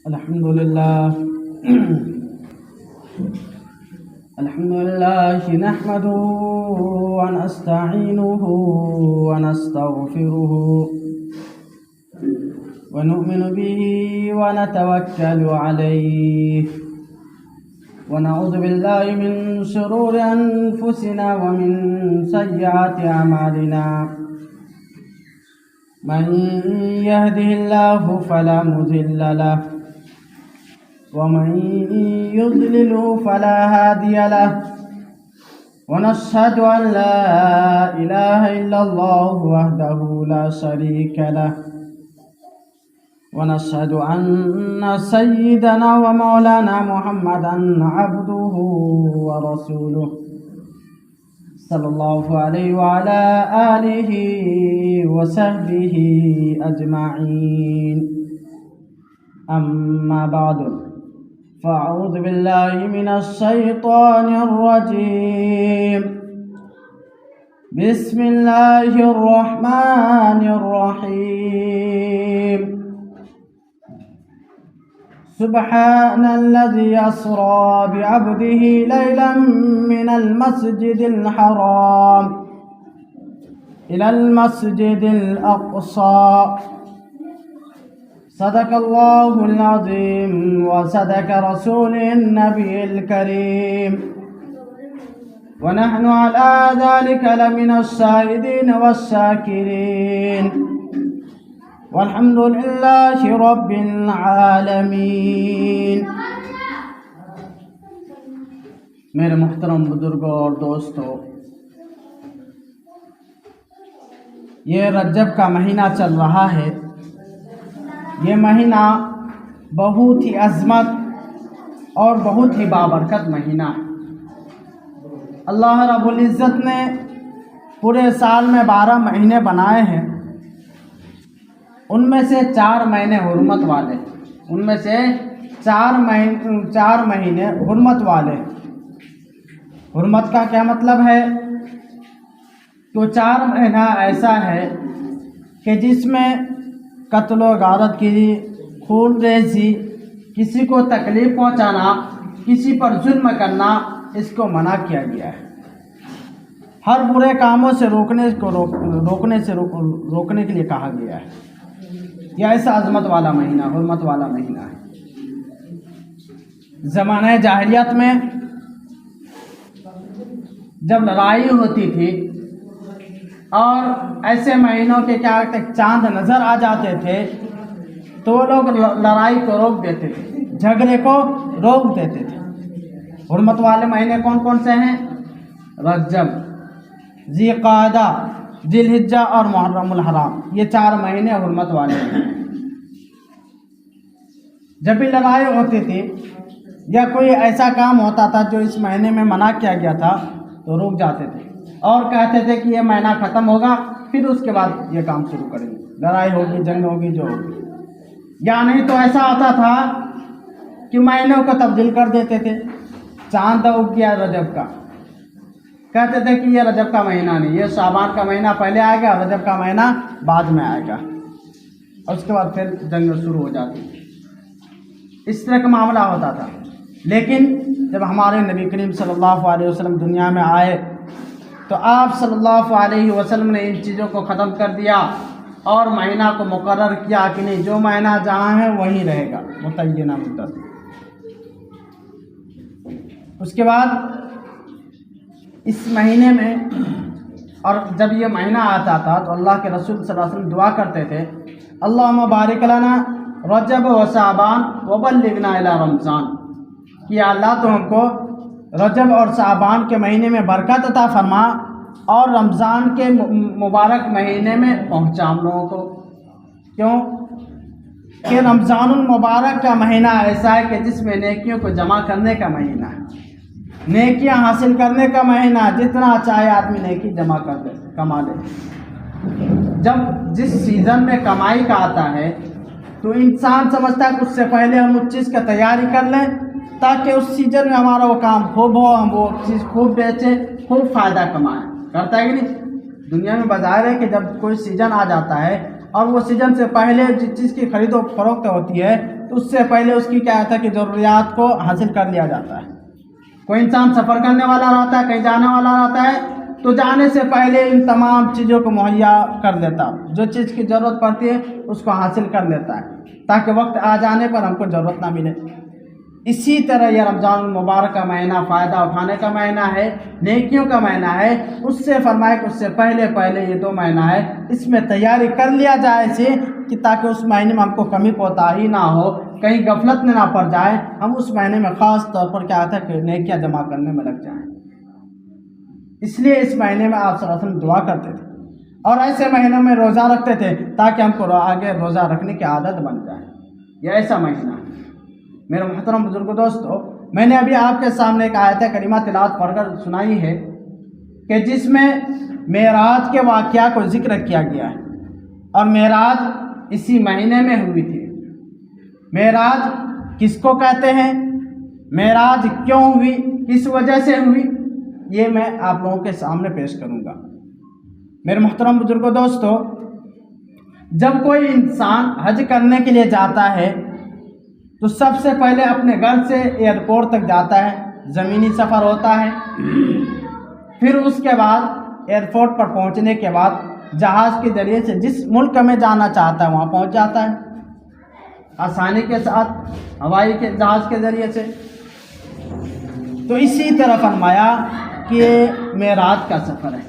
الحمدللہ نحمده ونستعینه ونستغفره ونؤمن به ونتوکل علیہ ونعوذ باللہ من شرور انفسنا ومن سیئات اعمالنا من يهده الله فلا مضل له ومن يضلل فلا هادي له ونشهد أن لا إله إلا الله وحده لا شريك له ونشهد أن سيدنا ومولانا محمدا عبده ورسوله صلى الله عليه وعلى آله وصحبه أجمعين أما بعد فأعوذ بالله من الشيطان الرجيم بسم الله الرحمن الرحيم سبحان الذي أسرى بعبده ليلا من المسجد الحرام إلى المسجد الأقصى صدق الله العظيم وصدق رسوله النبي الكريم ونحن على ذلك لمن الشاهدين والشاكرين والحمد لله رب العالمين۔ میرے محترم بزرگوں اور دوستوں، یہ رجب کا مہینہ چل رہا ہے۔ یہ مہینہ بہت ہی عظمت اور بہت ہی بابرکت مہینہ ہے۔ اللہ رب العزت نے پورے سال میں 12 مہینے بنائے ہیں، ان میں سے 4 مہینے حرمت والے، ان میں سے 4 مہینے حرمت والے۔ حرمت کا کیا مطلب ہے؟ تو 4 مہینہ ایسا ہے کہ جس میں قتل و غارت کی، خون ریزی، کسی کو تکلیف پہنچانا، کسی پر ظلم کرنا، اس کو منع کیا گیا ہے۔ ہر برے کاموں سے روکنے کے لیے کہا گیا ہے۔ یہ ایسا عظمت والا مہینہ، حرمت والا مہینہ ہے۔ زمانہ جاہلیت میں جب لڑائی ہوتی تھی اور ایسے مہینوں کے کیا چاند نظر آ جاتے تھے تو وہ لوگ لڑائی کو روک دیتے تھے، جھگڑے کو روک دیتے تھے۔ حرمت والے مہینے کون کون سے ہیں؟ رجب، ذی قعدہ، ذی الحجہ اور محرم الحرام، یہ 4 مہینے حرمت والے ہیں۔ جب بھی لڑائی ہوتی تھی یا کوئی ایسا کام ہوتا تھا جو اس مہینے میں منع کیا گیا تھا تو رک جاتے تھے اور کہتے تھے کہ یہ مہینہ ختم ہوگا پھر اس کے بعد یہ کام شروع کریں گے، لڑائی ہوگی، جنگ ہوگی، جو ہوگی۔ یا نہیں تو ایسا ہوتا تھا کہ مہینوں کو تبدیل کر دیتے تھے۔ چاند اگ گیا رجب کا، کہتے تھے کہ یہ رجب کا مہینہ نہیں، یہ شعبان کا مہینہ پہلے آئے گا، رجب کا مہینہ بعد میں آئے گا، اور اس کے بعد پھر جنگ شروع ہو جاتی تھی۔ اس طرح کا معاملہ ہوتا تھا۔ لیکن جب ہمارے نبی کریم صلی اللہ علیہ وسلم دنیا میں آئے تو آپ صلی اللہ علیہ وسلم نے ان چیزوں کو ختم کر دیا اور مہینہ کو مقرر کیا کہ نہیں، جو مہینہ جہاں ہے وہیں رہے گا، متعینہ مدت۔ اس کے بعد اس مہینے میں، اور جب یہ مہینہ آتا تھا تو اللہ کے رسول صلی اللہ علیہ وسلم دعا کرتے تھے، اللہم بارک لنا رجب و شعبان وبلغنا الی رمضان، کہ اللہ تو ہم کو رجب اور شعبان کے مہینے میں برکت عطا فرما اور رمضان کے مبارک مہینے میں پہنچا ہم لوگوں کو۔ کیوں کہ رمضان المبارک کا مہینہ ایسا ہے کہ جس میں نیکیوں کو جمع کرنے کا مہینہ ہے، نیکیاں حاصل کرنے کا مہینہ، جتنا چاہے آدمی نیکی جمع کر دے، کما لے۔ جب جس سیزن میں کمائی کا آتا ہے تو انسان سمجھتا ہے کہ اس سے پہلے ہم اس چیز کا تیاری کر لیں تاکہ اس سیزن میں ہمارا وہ کام خوب ہو، ہم وہ چیز خوب بیچیں، خوب فائدہ کمائیں۔ کرتا ہے کہ نہیں؟ دنیا میں بظاہر ہے کہ جب کوئی سیزن آ جاتا ہے اور وہ سیزن سے پہلے جس چیز کی خرید و فروخت ہوتی ہے تو اس سے پہلے اس کی کیا ہوتا ہے کہ ضروریات کو حاصل کر لیا جاتا ہے۔ کوئی انسان سفر کرنے والا رہتا ہے، کہیں جانے والا رہتا ہے، تو جانے سے پہلے ان تمام چیزوں کو مہیا کر دیتا ہے، جو چیز کی ضرورت پڑتی ہے اس کو حاصل کر لیتا ہے تاکہ وقت آ جانے پر ہم کو ضرورت نہ ملے۔ اسی طرح یہ رمضان المبارک کا مہینہ فائدہ اٹھانے کا مہینہ ہے، نیکیوں کا مہینہ ہے۔ اس سے فرمایا کہ اس سے پہلے یہ 2 مہینہ ہے، اس میں تیاری کر لیا جائے اسے کہ تاکہ اس مہینے میں ہم کو کمی کوتاہی نہ ہو، کہیں غفلت میں نہ پڑ جائے، ہم اس مہینے میں خاص طور پر کیا ہوتا ہے کہ نیکیاں جمع کرنے میں لگ جائیں۔ اس لیے اس مہینے میں آپ صلی اللہ علیہ وسلم دعا کرتے تھے اور ایسے مہینوں میں روزہ رکھتے تھے تاکہ ہم کو آگے روزہ رکھنے کی عادت بن جائے۔ یہ ایسا مہینہ ہے۔ میرے محترم بزرگ دوستو، میں نے ابھی آپ کے سامنے ایک آیت کریمہ تلاوت پڑھ کر سنائی ہے کہ جس میں معراج کے واقعہ کو ذکر کیا گیا ہے، اور معراج اسی مہینے میں ہوئی تھی۔ معراج کس کو کہتے ہیں، معراج کیوں ہوئی، کس وجہ سے ہوئی، یہ میں آپ لوگوں کے سامنے پیش کروں گا۔ میرے محترم بزرگوں دوستو، جب کوئی انسان حج کرنے کے لیے جاتا ہے تو سب سے پہلے اپنے گھر سے ایئرپورٹ تک جاتا ہے، زمینی سفر ہوتا ہے۔ پھر اس کے بعد ایئرپورٹ پر پہنچنے کے بعد جہاز کے ذریعے سے جس ملک میں جانا چاہتا ہے وہاں پہنچ جاتا ہے آسانی کے ساتھ، ہوائی کے جہاز کے ذریعے سے۔ تو اسی طرح فرمایا کہ یہ معراج کا سفر ہے۔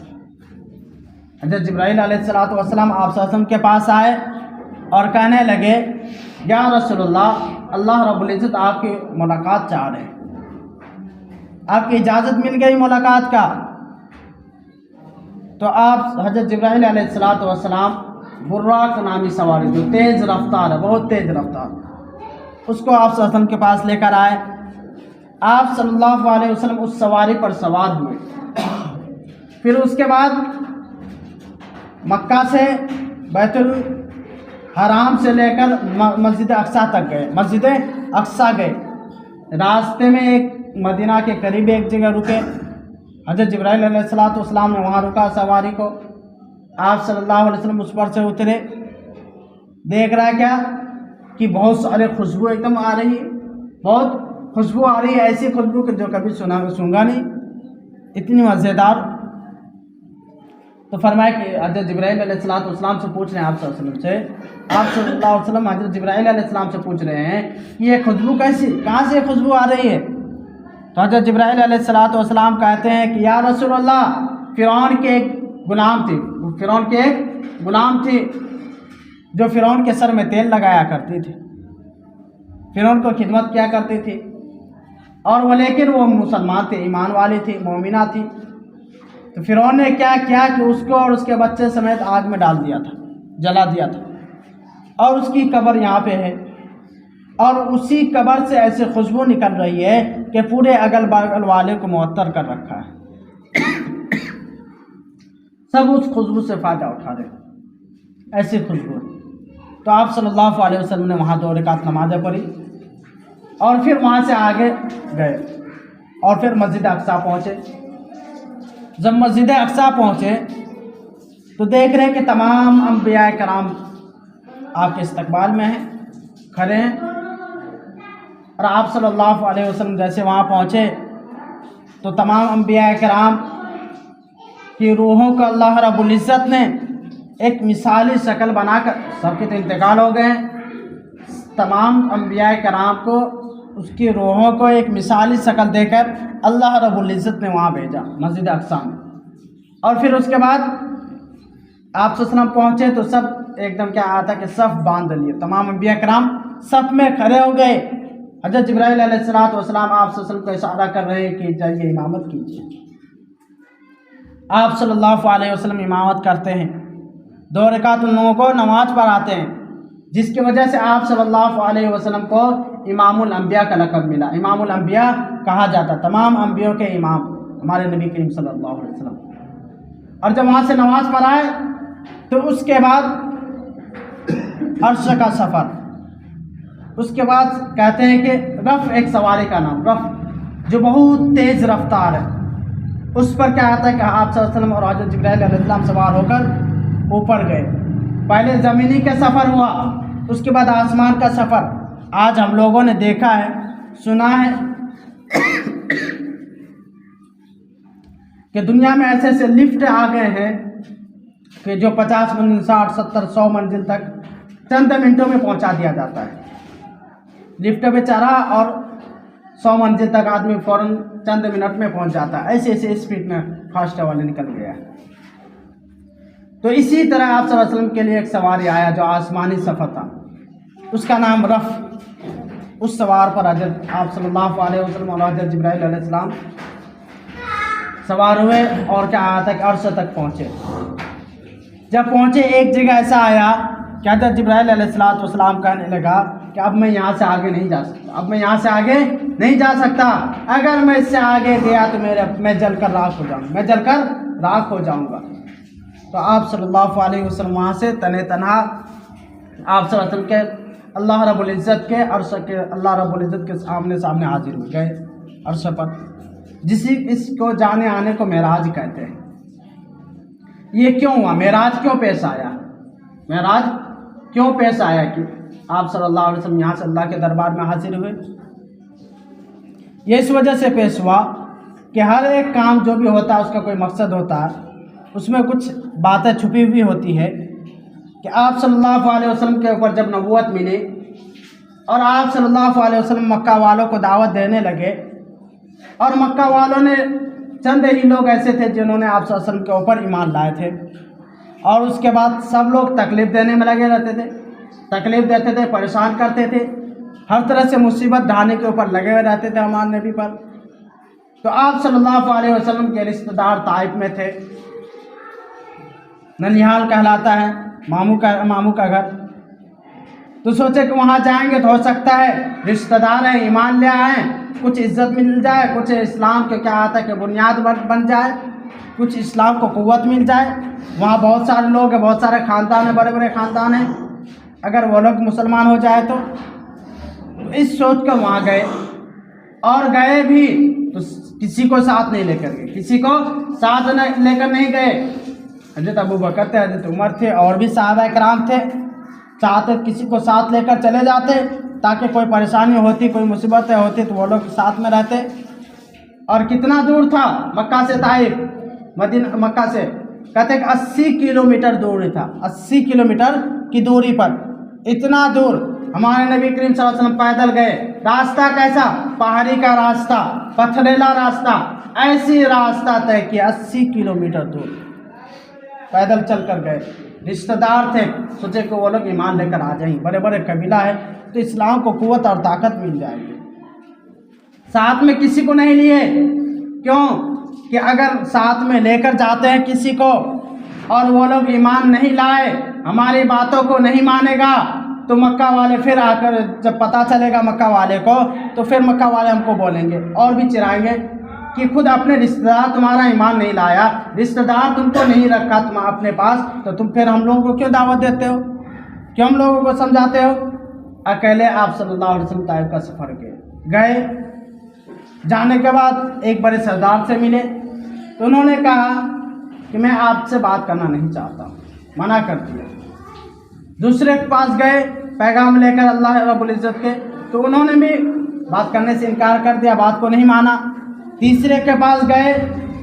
حضرت جبرائیل علیہ السلام آپ صلی اللہ علیہ وسلم کے پاس آئے اور کہنے لگے، یا رسول اللہ رب العزت آپ کی ملاقات چاہ رہے ہیں، آپ کی اجازت مل گئی ملاقات کا۔ تو آپ حضرت جبرائیل علیہ السلام براق نامی سواری جو تیز رفتار ہے، بہت تیز رفتار، اس کو آپ صلی اللہ علیہ وسلم کے پاس لے کر آئے۔ آپ صلی اللہ علیہ وسلم اس سواری پر سوار ہوئے۔ پھر اس کے بعد مکہ سے بیت الحرام سے لے کر مسجد اقصیٰ تک گئے، مسجد اقصیٰ گئے۔ راستے میں ایک مدینہ کے قریب ایک جگہ رکے، حضرت جبرائیل علیہ السلام نے وہاں رکا سواری کو۔ آپ صلی اللہ علیہ وسلم اس پر سے اترے، دیکھ رہا ہے کیا کہ بہت سارے خوشبو ایک دم آ رہی ہے، بہت خوشبو آ رہی ہے، ایسی خوشبو کہ جو کبھی سونگا نہیں، اتنی مزیدار۔ تو فرمایا کہ حضرت جبرائیل علیہ السلام سے پوچھ رہے ہیں آپ صلی اللہ علیہ وسلم سے، آپ صلی اللہ علیہ وسلم حضرت جبرائیل علیہ السلام سے پوچھ رہے ہیں کہ یہ خوشبو کیسی، کہاں سے خوشبو آ رہی ہے؟ تو حضرت جبرائیل علیہ السلام کہتے ہیں کہ یا رسول اللہ، فرعون کے ایک غلام تھی، فرعون کے ایک غلام تھی جو فرعون کے سر میں تیل لگایا کرتی تھی، فرعون کو خدمت کیا کرتی تھی، اور وہ لیکن وہ مسلمان تھی، ایمان والی تھی، مومنہ تھی۔ تو فرعون نے کیا کیا کہ اس کو اور اس کے بچے سمیت آگ میں ڈال دیا تھا، جلا دیا تھا، اور اس کی قبر یہاں پہ ہے، اور اسی قبر سے ایسے خوشبو نکل رہی ہے کہ پورے اگل بغل والے کو معطر کر رکھا ہے، سب اس خوشبو سے فائدہ اٹھا رہے ہیں، ایسی خوشبو۔ تو آپ صلی اللہ علیہ وسلم نے وہاں 2 رکعت نمازیں پڑھی اور پھر وہاں سے آگے گئے اور پھر مسجد اقصیٰ پہنچے۔ جب مسجد اقصیٰ پہنچے تو دیکھ رہے ہیں کہ تمام انبیاء کرام آپ کے استقبال میں ہیں، کھڑے ہیں، اور آپ صلی اللہ علیہ وسلم جیسے وہاں پہنچے تو تمام انبیاء کرام کی روحوں کو اللہ رب العزت نے ایک مثالی شکل بنا کر، سب کے تو انتقال ہو گئے ہیں، تمام انبیاء کرام کو اس کی روحوں کو ایک مثالی شکل دے کر اللہ رب العزت نے وہاں بھیجا مسجد اقصیٰ میں۔ اور پھر اس کے بعد آپ صلی اللہ علیہ وسلم پہنچے تو سب ایک دم کیا آتا کہ صف باندھ لیے، تمام انبیاء کرام صف میں کھڑے ہو گئے۔ حضرت جبرائیل علیہ السلام آپ صلی اللہ علیہ وسلم کو اشارہ کر رہے کہ جائیے امامت کیجیے۔ آپ صلی اللہ علیہ وسلم امامت کرتے ہیں، 2 رکعت ان لوگوں کو نماز پڑھاتے ہیں، جس کی وجہ سے آپ صلی اللہ علیہ وسلم کو امام الانبیاء کا لقب ملا۔ امام الانبیاء کہا جاتا، تمام انبیاء کے امام ہمارے نبی کریم صلی اللہ علیہ وسلم۔ اور جب وہاں سے نماز پڑھائے تو اس کے بعد عرش کا سفر، اس کے بعد کہتے ہیں کہ رف ایک سواری کا نام، رف جو بہت تیز رفتار ہے، اس پر کیا آتا ہے کہ آپ صلی اللہ علیہ وسلم اور حضرت جبرائیل علیہ السلام سوار ہو کر اوپر گئے، پہلے زمینی کا سفر ہوا، اس کے بعد آسمان کا سفر۔ آج ہم لوگوں نے دیکھا ہے، سنا ہے کہ دنیا میں ایسے ایسے لفٹ آ گئے ہیں کہ جو 50 منزل 60 70 100 منزل تک چند منٹوں میں پہنچا دیا جاتا ہے۔ لفٹ پہ چڑھا اور 100 منزل تک آدمی فوراً چند منٹ میں پہنچ جاتا ہے، ایسے ایسے اسپیڈ میں فاسٹ والے نکل گیا ہے۔ تو اسی طرح آپ صلی اللہ علیہ وسلم کے لیے ایک سواری آیا جو آسمانی سفر تھا، اس کا نام رف۔ اس سوار پر حضرت آپ صلی اللہ علیہ وسلم اور حضرت جبرائیل علیہ السلام سوار ہوئے اور کیا آیا تک عرش تک پہنچے۔ جب پہنچے ایک جگہ ایسا آیا کہ حضرت جبرائیل علیہ السلام کہنے لگا کہ اب میں یہاں سے آگے نہیں جا سکتا، اب میں یہاں سے آگے نہیں جا سکتا، اگر میں اس سے آگے گیا تو میں جل کر راکھ ہو جاؤں گا، میں جل کر راکھ ہو جاؤں گا۔ تو آپ صلی اللہ علیہ وسلم وہاں سے تنہا آپ صلی اللہ علیہ وسلم کے اللہ رب العزت کے عرش کے اللہ رب العزت کے سامنے حاضر ہو گئے عرش پر، اس کو جانے آنے کو معراج کہتے ہیں۔ یہ کیوں ہوا؟ معراج کیوں پیش آیا؟ معراج کیوں پیش آیا کہ آپ صلی اللہ علیہ وسلم یہاں سے اللہ کے دربار میں حاضر ہوئے؟ یہ اس وجہ سے پیش ہوا کہ ہر ایک کام جو بھی ہوتا ہے اس کا کوئی مقصد ہوتا ہے، اس میں کچھ باتیں چھپی ہوئی ہوتی ہے کہ آپ صلی اللہ علیہ وسلم کے اوپر جب نبوت ملی اور آپ صلی اللہ علیہ وسلم مکہ والوں کو دعوت دینے لگے، اور مکہ والوں نے چند ہی لوگ ایسے تھے جنہوں نے آپ صلی اللہ علیہ وسلم کے اوپر ایمان لائے تھے، اور اس کے بعد سب لوگ تکلیف دینے میں لگے رہتے تھے، تکلیف دیتے تھے، پریشان کرتے تھے، ہر طرح سے مصیبت ڈھانے کے اوپر لگے ہوئے رہتے تھے ہمارے نبی پر۔ تو آپ صلی اللہ علیہ وسلم کے رشتہ دار طائف میں تھے، ننیہال کہلاتا ہے ماموں کا گھر، تو سوچے کہ وہاں جائیں گے تو ہو سکتا ہے رشتہ دار ہیں، ایمان لے آئیں، کچھ عزت مل جائے، کچھ اسلام کے کیا آتا ہے کہ بنیاد بن جائے، کچھ اسلام کو قوت مل جائے۔ وہاں بہت سارے لوگ ہیں، بہت سارے خاندان ہیں، بڑے بڑے خاندان ہیں، اگر وہ لوگ مسلمان ہو جائے تو اس سوچ کر وہاں گئے، اور گئے بھی تو کسی کو ساتھ نہیں لے کر گئے، کسی کو ساتھ لے کر نہیں گئے۔ حضرت ابو بکر تھے، حضرت عمر تھے، اور بھی صحابہ کرام تھے، چاہتے کسی کو ساتھ لے کر چلے جاتے تاکہ کوئی پریشانی ہوتی، کوئی مصیبتیں ہوتی تو وہ لوگ ساتھ میں رہتے۔ اور کتنا دور تھا مکہ سے طائف؟ مکہ سے کہتے ہیں کہ 80 کلومیٹر دور تھا، 80 کلومیٹر کی دوری پر، اتنا دور ہمارے نبی کریم صلی اللہ علیہ وسلم پیدل گئے۔ راستہ کیسا؟ پہاڑی کا راستہ، پتھریلا راستہ، ایسی راستہ طے کیا 80 کلومیٹر دور پیدل چل کر گئے۔ رشتہ دار تھے، سوچے کہ وہ لوگ ایمان لے کر آ جائیں، بڑے بڑے قبیلہ ہے تو اسلام کو قوت اور طاقت مل جائے گی۔ ساتھ میں کسی کو نہیں لیے، کیوں کہ اگر ساتھ میں لے کر جاتے ہیں کسی کو اور وہ لوگ ایمان نہیں لائے، ہماری باتوں کو نہیں مانے گا، تو مکہ والے پھر آ کر جب پتہ چلے گا مکہ والے کو، تو پھر مکہ والے ہم کو بولیں گے اور بھی چرائیں گے کہ خود اپنے رشتہ دار تمہارا ایمان نہیں لایا، رشتہ دار تم کو نہیں رکھا تم اپنے پاس، تو تم پھر ہم لوگوں کو کیوں دعوت دیتے ہو، کیوں ہم لوگوں کو سمجھاتے ہو؟ اکیلے آپ صلی اللہ علیہ وسلم طائف کا سفر گئے۔ جانے کے بعد ایک بڑے سردار سے ملے تو انہوں نے کہا کہ میں آپ سے بات کرنا نہیں چاہتا ہوں، منع کر دیا۔ دوسرے کے پاس گئے پیغام لے کر اللہ رب العزت کے، تو انہوں نے بھی بات کرنے سے انکار کر دیا، بات کو نہیں مانا۔ تیسرے کے پاس گئے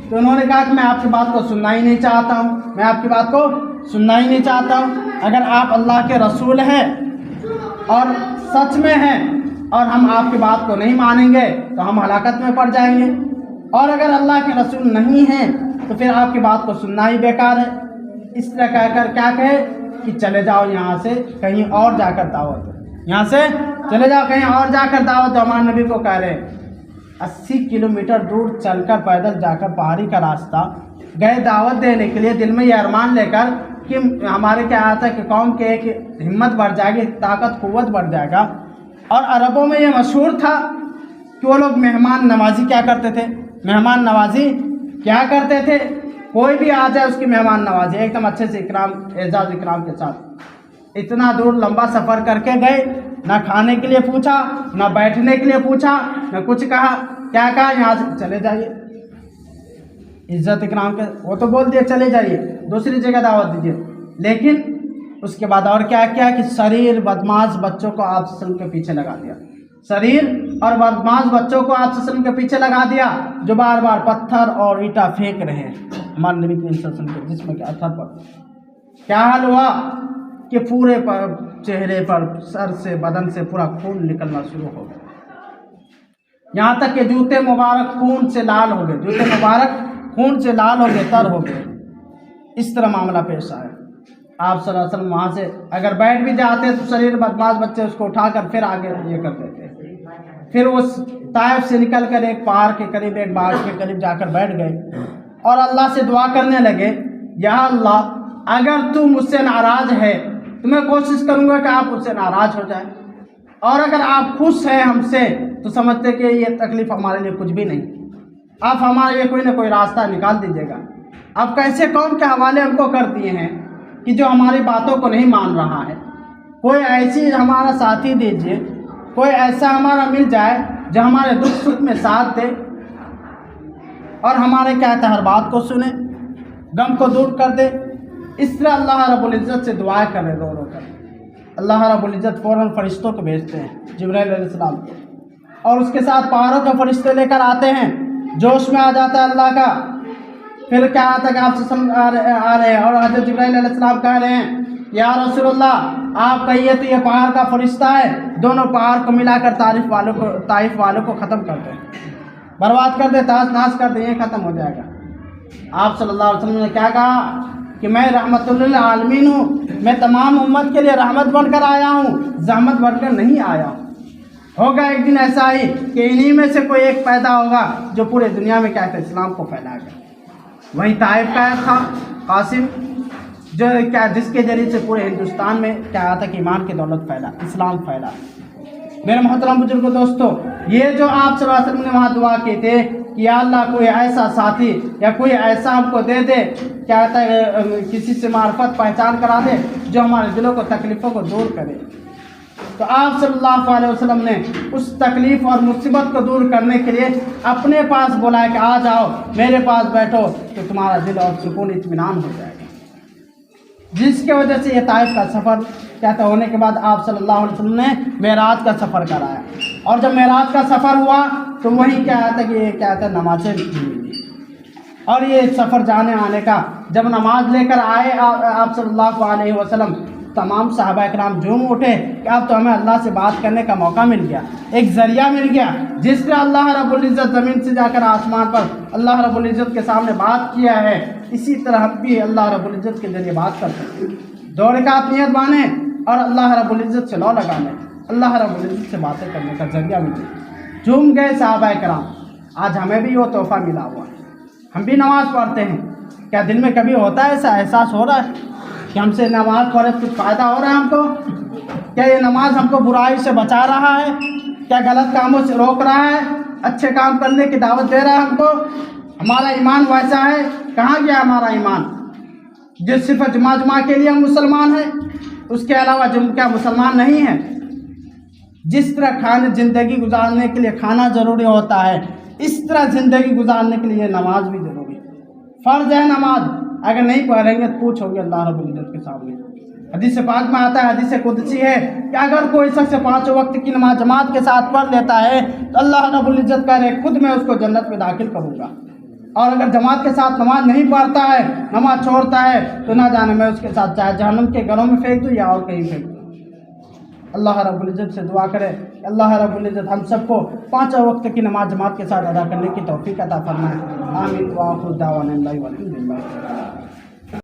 تو انہوں نے کہا کہ میں آپ کی بات کو سننا ہی نہیں چاہتا ہوں، میں آپ کی بات کو سننا ہی نہیں چاہتا ہوں، اگر آپ اللہ کے رسول ہیں اور سچ میں ہیں اور ہم آپ کی بات کو نہیں مانیں گے تو ہم ہلاکت میں پڑ جائیں گے، اور اگر اللہ کے رسول نہیں ہیں تو پھر آپ کی بات کو سننا ہی بیکار ہے۔ اس طرح کہہ کر کیا کہے کہ چلے جاؤ یہاں سے کہیں اور جا کر دعوت دو، یہاں سے چلے جاؤ کہیں اور جا کر دعوت دو۔ ہمارے نبی کو کہہ رہے ہیں 80 کلومیٹر دور چل کر پیدل جا کر پہاڑی کا راستہ گئے دعوت دینے کے لیے، دل میں یہ ارمان لے کر کہ ہمارے کیا آتا ہے کہ قوم کے ایک ہمت بڑھ جائے گی، طاقت قوت بڑھ جائے گا۔ اور عربوں میں یہ مشہور تھا کہ وہ لوگ مہمان نوازی کیا کرتے تھے، مہمان نوازی کیا کرتے تھے، کوئی بھی آ جائے اس کی مہمان نوازی ایک دم اچھے سے اکرام اعزاز اکرام کے ساتھ۔ اتنا دور لمبا سفر کر کے گئے، نہ کھانے کے لیے پوچھا، نہ بیٹھنے کے لیے پوچھا، نہ کچھ کہا، کیا کہا یہاں سے چلے جائیے، عزت اکرام کے وہ تو بول دیے چلے جائیے، دوسری جگہ دعوت دیجیے۔ لیکن اس کے بعد اور کیا کیا کہ شریر بدماش بچوں کو آپ صلی اللہ علیہ وسلم کے پیچھے لگا دیا، شریر اور بدماش بچوں کو آپ صلی اللہ علیہ وسلم کے پیچھے لگا دیا، جو بار بار پتھر اور اینٹا پھینک رہے ہیں ہمارے نبی کریم صلی اللہ علیہ وسلم کے جسم کے اثر پر۔ کیا حال ہوا کہ پورے چہرے پر، سر سے، بدن سے پورا خون نکلنا شروع ہو گیا، یہاں تک کہ جوتے مبارک خون سے لال ہو گئے، جوتے مبارک خون سے لال ہو گئے، تر ہو گئے۔ اس طرح معاملہ پیش آیا۔ آپ صلی اللہ علیہ وسلم وہاں سے اگر بیٹھ بھی جاتے تو شریر بدماش بچے اس کو اٹھا کر پھر آگے یہ کر دیتے۔ پھر اس طائف سے نکل کر ایک پہاڑ کے قریب، ایک باغ کے قریب جا کر بیٹھ گئے اور اللہ سے دعا کرنے لگے، یا اللہ اگر تو مجھ سے ناراض ہے تو میں کوشش کروں گا کہ آپ مجھ سے ناراض ہو جائیں، اور اگر آپ خوش ہیں ہم سے تو سمجھتے کہ یہ تکلیف ہمارے لیے کچھ بھی نہیں، آپ ہمارے لیے کوئی نہ کوئی راستہ نکال دیجیے گا۔ آپ کیسے قوم کے حوالے ہم کو کر دیے ہیں کہ جو ہماری باتوں کو نہیں مان رہا ہے، کوئی ایسی ہمارا ساتھی دیجیے، کوئی ایسا ہمارا مل جائے جو ہمارے دکھ سکھ میں ساتھ دے اور ہمارے کیا ہے ہر بات کو سنے، غم کو دور کر دے۔ اس طرح اللہ رب العزت سے دعائیں کرے رو رو کر۔ اللہ رب العزت فوراً فرشتوں کو بھیجتے ہیں، جبرائیل علیہ السلام کو، اور اس کے ساتھ پہاڑوں کے فرشتے لے کر آتے ہیں، جوش میں آ جاتا ہے اللہ کا۔ پھر کیا آتا ہے کہ آپ سے آ رہے ہیں اور حضرت جبرائیل علیہ السلام کہہ رہے ہیں، یا رسول اللہ آپ کہیے تو یہ پہاڑ کا فرشتہ ہے، دونوں پہاڑ کو ملا کر طائف والوں کو ختم کر دیں، برباد کر دے، تاش ناش کر دیں، یہ ختم ہو جائے گا۔ آپ صلی اللہ علیہ وسلم نے کیا کہا کہ میں رحمت للعالمین ہوں، میں تمام امت کے لیے رحمت بن کر آیا ہوں، زحمت بن کر نہیں آیا ہوں۔ ہوگا ایک دن ایسا ہی کہ انہی میں سے کوئی ایک پیدا ہوگا جو پورے دنیا میں کیا ہے اسلام کو پھیلائے گا۔ وہی طائف کا تھا قاسم، جو کیا جس کے ذریعے سے پورے ہندوستان میں کیا تھا کہ ایمان کی دولت پھیلا، اسلام پھیلا۔ میرے محترم بزرگوں دوستو، یہ جو آپ صلی اللہ علیہ وسلم نے وہاں دعا کی تھے کہ یا اللہ کوئی ایسا ساتھی یا کوئی ایسا ہم کو دے دے، کیا کہتا ہے کسی سے معرفت پہچان کرا دے جو ہمارے دلوں کو تکلیفوں کو دور کرے، تو آپ صلی اللہ علیہ وسلم نے اس تکلیف اور مصیبت کو دور کرنے کے لیے اپنے پاس بلایا کہ آ جاؤ میرے پاس بیٹھو تو تمہارا دل اور سکون اطمینان ہو جائے گا۔ جس کی وجہ سے یہ طائف کا سفر کہتا ہونے کے بعد آپ صلی اللہ علیہ وسلم نے معراج کا سفر کرایا، اور جب معراج کا سفر ہوا تو وہی کیا آتا کہ یہ کیا آتا نمازیں ملی، اور یہ سفر جانے آنے کا جب نماز لے کر آئے آپ صلی اللہ علیہ وسلم، تمام صحابہ اکرام جھوم اٹھے کہ اب تو ہمیں اللہ سے بات کرنے کا موقع مل گیا، ایک ذریعہ مل گیا، جس طرح اللہ رب العزت زمین سے جا کر آسمان پر اللہ رب العزت کے سامنے بات کیا ہے، اسی طرح ہم بھی اللہ رب العزت کے ذریعے بات کر سکتے ہیں۔ 2 رکعت نیت بانے اور اللہ رب العزت سے لو لگا لیں، اللہ رب العزت سے باتیں کرنے کا ذریعہ مل گیا۔ جھوم گئے صحابہ کرام، آج ہمیں بھی وہ تحفہ ملا ہوا ہے، ہم بھی نماز پڑھتے ہیں، کیا دل میں کبھی ہوتا ہے ایسا احساس ہو رہا ہے کہ ہم سے نماز پڑھے کچھ فائدہ ہو رہا ہے ہم کو؟ کیا یہ نماز ہم کو برائی سے بچا رہا ہے؟ کیا غلط کاموں سے روک رہا ہے؟ اچھے کام کرنے کی دعوت دے رہا ہے ہم کو؟ ہمارا ایمان ویسا ہے؟ کہاں گیا ہمارا ایمان جو صرف جمعہ کے لیے ہم مسلمان ہیں، اس کے علاوہ کیا مسلمان نہیں ہیں؟ جس طرح زندگی گزارنے کے لیے کھانا ضروری ہوتا ہے، اس طرح زندگی گزارنے کے لیے نماز بھی ضروری ہے، فرض ہے نماز، اگر نہیں پڑھیں گے تو پوچھو گے اللہ رب العزت کے سامنے۔ حدیث پاک میں آتا ہے، حدیث قدسی ہے کہ اگر کوئی شخص 5 وقت کی نماز جماعت کے ساتھ پڑھ لیتا ہے تو اللہ رب العزت کہہ رہے خود میں اس کو جنت میں داخل کروں گا، اور اگر جماعت کے ساتھ نماز نہیں پڑھتا ہے، نماز چھوڑتا ہے، تو نہ جانے میں اس کے ساتھ چاہے جہنم کے گھروں میں پھینک دوں یا اور کہیں پھینک دوں۔ اللہ رب العزت سے دعا کرے کہ اللہ رب العزت ہم سب کو 5 وقت کی نماز جماعت کے ساتھ ادا کرنے کی توفیق عطا فرمائے۔ آمین۔ وآخر دعوانا الحمدللہ۔